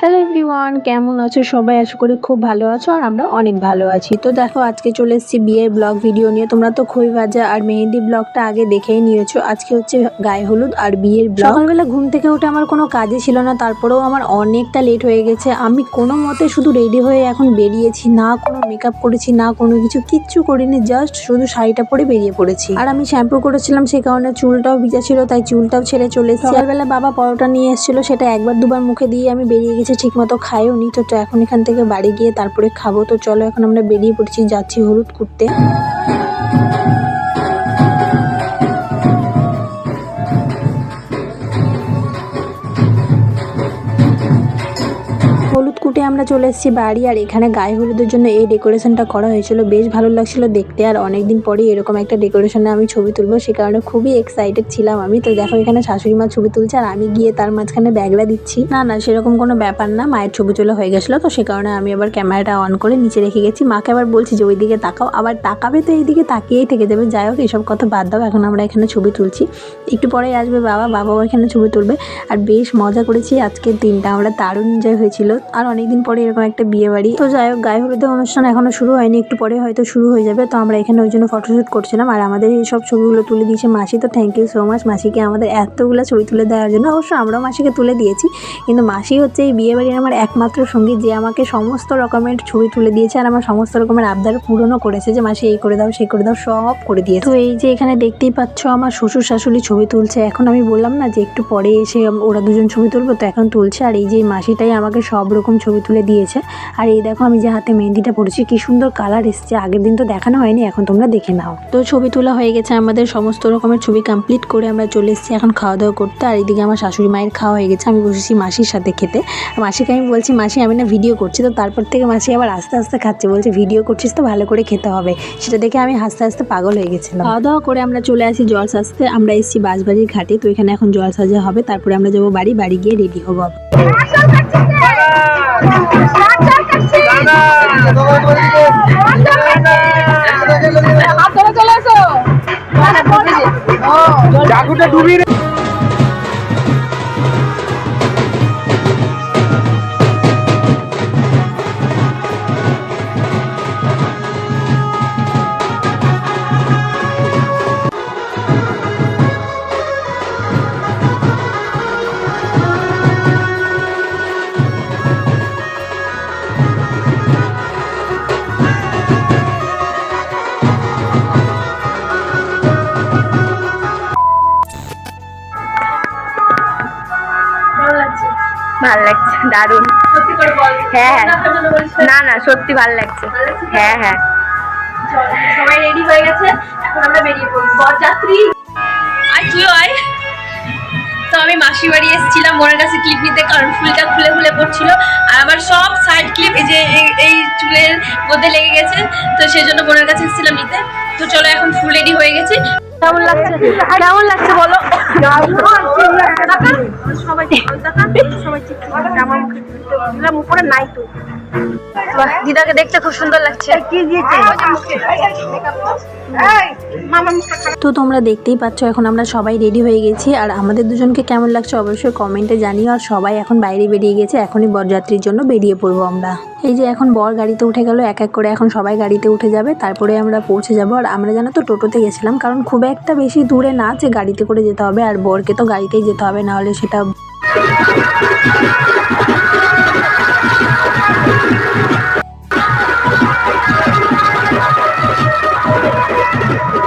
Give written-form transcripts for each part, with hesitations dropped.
Hello everyone, কেমন আছো সবাই? আশা করি খুব ভালো আছো আর আমরা অনেক ভালো আছি। তো দেখো আজকে চলে এসেছি বিয়ের ব্লগ ভিডিও নিয়ে। তোমরা তো খই ভাজা আর মেহেন্দি ব্লগটা আগে দেখেই নিয়েছো। আজকে হচ্ছে গায়ে হলুদ আর বিয়ের ব্লগ। সকালবেলা ঘুম থেকে উঠে আমার কোনো কাজই ছিল না, তারপরেও আমার অনেকটা লেট হয়ে গেছে। আমি কোনো মতে শুধু রেডি হয়ে এখন বেরিয়েছি, না কোনো মেকআপ করেছি না কোনো কিচ্ছু করিনি, জাস্ট শুধু শাড়িটা পরে বেরিয়ে পড়েছি। আর আমি শ্যাম্পু করেছিলাম, সেই কারণে চুলটাও ভিজা ছিল, তাই চুলটাও ছেড়ে চলে এসেছি। সকালবেলা বাবা পরোটা নিয়ে এসেছিল, সেটা একবার দুবার মুখে দিয়ে আমি বেরিয়ে গেছি, ঠিক মতো খাইও নি। তো এখন এখান থেকে বাড়ি গিয়ে তারপরে খাবো। তো চলো এখন আমরা বেরিয়ে পড়ছি, যাচ্ছি হলুদ করতে। হলুদ কুটে আমরা চলে এসেছি বাড়ি। আর এখানে গায়ে হলুদের জন্য এই ডেকোরেশনটা করা হয়েছিল, বেশ ভালো লাগছিল দেখতে। আর অনেকদিন পরে এরকম একটা ডেকোরেশনে আমি ছবি তুলবো, সে কারণে খুবই এক্সাইটেড ছিলাম আমি। তো দেখো এখানে শাশুড়ি মা ছবি তুলছে আর আমি গিয়ে তার মাঝখানে ব্যাগলা দিচ্ছি। না সেরকম কোনো ব্যাপার না, মায়ের ছবি তোলা হয়ে গেছিলো, তো সে কারণে আমি আবার ক্যামেরাটা অন করে নিচে রেখে গেছি। মাকে আবার বলছি যে ওইদিকে তাকাও, আবার তাকাবে তো এইদিকে তাকিয়েই থেকে যাবে। যাই হোক এসব কথা বাদ দাও, এখন আমরা এখানে ছবি তুলছি। একটু পরে আসবে বাবাও এখানে ছবি তুলবে। আর বেশ মজা করেছি আজকের দিনটা, আমরা দারুণ এনজয় হয়েছিল। আর অনেকদিন পরে এরকম একটা বিয়ে বাড়ি। তো যাই হোক গায়ে হলুদের অনুষ্ঠান এখনো শুরু হয়নি, একটু পরে হয়তো শুরু হয়ে যাবে। তো আমরা এখানে ওই জন্য ফটোশ্যুট করছিলাম। আর আমাদের এই সব ছবিগুলো তুলে দিয়েছে মাসি, তো থ্যাংক ইউ সো মাচ মাসিকে আমাদের এতগুলো ছবি তুলে দেওয়ার জন্য। অবশ্য আমরাও মাসিকে তুলে দিয়েছি, কিন্তু মাসি হচ্ছে এই বিয়ে বাড়ির আমার একমাত্র সঙ্গী, যে আমাকে সমস্ত রকমের ছবি তুলে দিয়েছে আর আমার সমস্ত রকমের আবদার পূরণও করেছে, যে মাসি এই করে দাও সেই করে দাও, সব করে দিয়েছে। তো এই যে এখানে দেখতেই পাচ্ছ আমার শ্বশুর শাশুড়ি ছবি তুলছে। এখন আমি বললাম না যে একটু পরে এসে ওরা দুজন ছবি তুলবো, তো এখন তুলছে। আর এই যে মাসিটাই আমাকে সব রকম ছবি তুলে দিয়েছে। আর এই দেখো আমি যে হাতে মেহেন্দিটা পড়েছি, কি সুন্দর কালার এসছে, আগের দিন তো দেখানো হয়নি, এখন তোমরা দেখে নাও। তো ছবি তোলা হয়ে গেছে আমাদের, সমস্ত রকমের ছবি কমপ্লিট করে আমরা চলে এসেছি এখন খাওয়া দাওয়া করতে। আর এইদিকে আমার শাশুড়ি মায়ের খাওয়া হয়ে গেছে, আমি বসেছি মাসির সাথে খেতে। মাসিকে আমি বলছি মাসি আমি না ভিডিও করছি, তো তারপর থেকে মাসি আবার আস্তে আস্তে খাচ্ছে, বলছে ভিডিও করছিস তো ভালো করে খেতে হবে। সেটা দেখে আমি হাসতে হাসতে পাগল হয়ে গেছিলাম। খাওয়া দাওয়া করে আমরা চলে আসি জল সাজতে। আমরা এসেছি বাঁশবাড়ির ঘাটে, তো এখানে এখন জল সাজা হবে, তারপরে আমরা যাবো বাড়ি গিয়ে রেডি হবো। ভালো লাগছে, দারুণ। হ্যাঁ না সত্যি ভালো লাগছে। হ্যাঁ সবাই রেডি হয়ে গেছে, এখন আমরা বেরিয়ে পড়বো। বরযাত্রী আয়, তুইও আয়। তো আমি মাসি বাড়ি এসেছিলাম বোনের কাছে ক্লিপ নিতে, কারণ ফুলটা খুলে পড়ছিল আর আমার সব সাইড ক্লিপ এই যে এই চুলের মধ্যে লেগে গেছে, তো সেই জন্য বোনের কাছে এসেছিলাম নিতে। তো চলো এখন ফুল রেডি হয়ে গেছি। কেমন লাগছে বলো? উপরে নাই তো, দিদাকে দেখতে খুব সুন্দর লাগছে। তো তোমরা দেখতেই পাচ্ছ এখন আমরা সবাই রেডি হয়ে গেছি। আর আমাদের দুজনকে কেমন লাগছে অবশ্যই কমেন্টে জানিও। আর সবাই এখন বাইরে বেরিয়ে গেছে, এখনই বরযাত্রীর জন্য বেরিয়ে পড়বো আমরা। এই যে এখন বর গাড়িতে উঠে গেল, এক এক করে এখন সবাই গাড়িতে উঠে যাবে, তারপরে আমরা পৌঁছে যাব। আর আমরা জানো তো টোটোতে গেছিলাম, কারণ খুব একটা বেশি দূরে না যে গাড়িতে করে যেতে হবে, আর বরকে তো গাড়িতেই যেতে হবে, নাহলে সেটা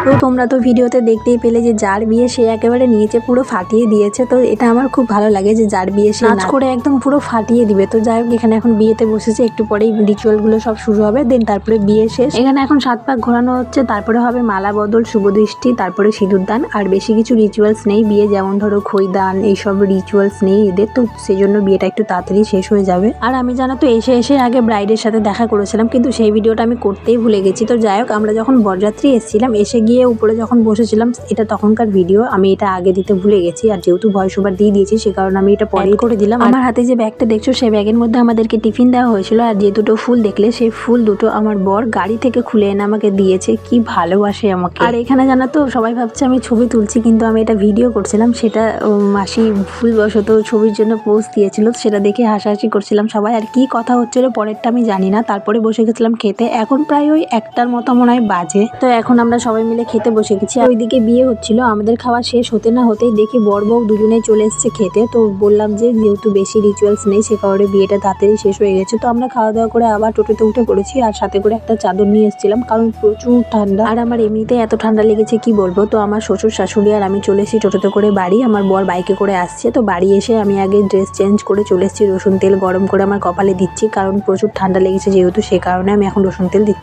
তো তোমরা তো ভিডিওতে দেখতেই পেলে যে যার বিয়ে সে একেবারে নিচে পুরো ফাটিয়ে দিয়েছে। তো এটা আমার খুব ভালো লাগে যে যার বিয়ে সে নাচ করে একদম পুরো ফাটিয়ে দিবে। তো যাই হোক এখানে এখন বিয়েতে বসেছে, একটু পরেই রিচুয়ালগুলো সব শুরু হবে, দেন তারপরে বিয়ে শেষ। এখানে এখন 7 পাক ঘোরানো হচ্ছে, তারপরে হবে মালা বদল, শুভদৃষ্টি, তারপরে সিঁদুর দান। আর বেশি কিছু রিচুয়ালস নেই বিয়ে, যেমন ধরো খই দান, এইসব রিচুয়ালস নেই এদের, তো সেই জন্য বিয়েটা একটু তাড়াতাড়ি শেষ হয়ে যাবে। আর আমি জানো তো এসে আগে ব্রাইডের সাথে দেখা করেছিলাম, কিন্তু সেই ভিডিওটা আমি করতেই ভুলে গেছি। তো যাই হোক আমরা যখন বরযাত্রী এসেছিলাম, এসে গিয়ে উপরে যখন বসেছিলাম, এটা তখনকার ভিডিও, আমি এটা আগে দিতে ভুলে গেছি। আর যেহেতু ভয়েস ওভার দিয়ে দিয়েছি সে কারণে আমি এটা পরেই করে দিলাম। আমার হাতে যে ব্যাগটা দেখছো সেই ব্যাগের মধ্যে আমাদেরকে টিফিন দেওয়া হয়েছিল, আর যে দুটো ফুল দেখলে সেই ফুল দুটো আমার বর গাড়ি থেকে খুলে এনে আমাকে দিয়েছে। কি ভালোবাসে আমাকে। আর এখানে জানো তো সবাই ভাবছে আমি ছবি তুলছি, কিন্তু আমি এটা ভিডিও করছিলাম। সেটা মাসি ভুলবশত ছবির জন্য পোস্ট দিয়েছিল, সেটা দেখে হাসাহাসি করছিলাম সবাই। আর কি কথা হচ্ছিল পরেরটা আমি জানি না। তারপরে বসে গেছিলাম খেতে। এখন প্রায় ওই 1টার মতো মনে হয় বাজে। তো এখন আমরা সবাই মিলে খেতে বসে গেছি। আর ওইদিকে বিয়ে হচ্ছিল, আমাদের খাওয়া শেষ হতে না হতেই দেখি বর বউ দুজনেই চলে এসছে খেতে। তো বললাম যে যেহেতু বেশি রিচুয়ালস নেই সে কারণে বিয়েটা তাড়াতাড়ি শেষ হয়ে গেছে। তো আমরা খাওয়া দাওয়া করে আবার টোটোতে উঠে পড়েছি, আর সাথে করে একটা চাদর নিয়ে এসেছিলাম কারণ প্রচুর ঠান্ডা। আর আমার এমনিতেই এত ঠান্ডা লেগেছে কি বলবো। তো আমার শ্বশুর শাশুড়ি আর আমি চলে এসেছি টোটোতে করে বাড়ি। আমার বর বাইকে করে আসছে। তো বাড়ি এসে আমি আগে ড্রেস চেঞ্জ করে চলে এসেছি, রসুন তেল গরম করে আমার কপালে দিচ্ছি কারণ প্রচুর ঠান্ডা লেগেছে যেহেতু, সে কারণে আমি এখন রসুন তেল দিচ্ছি।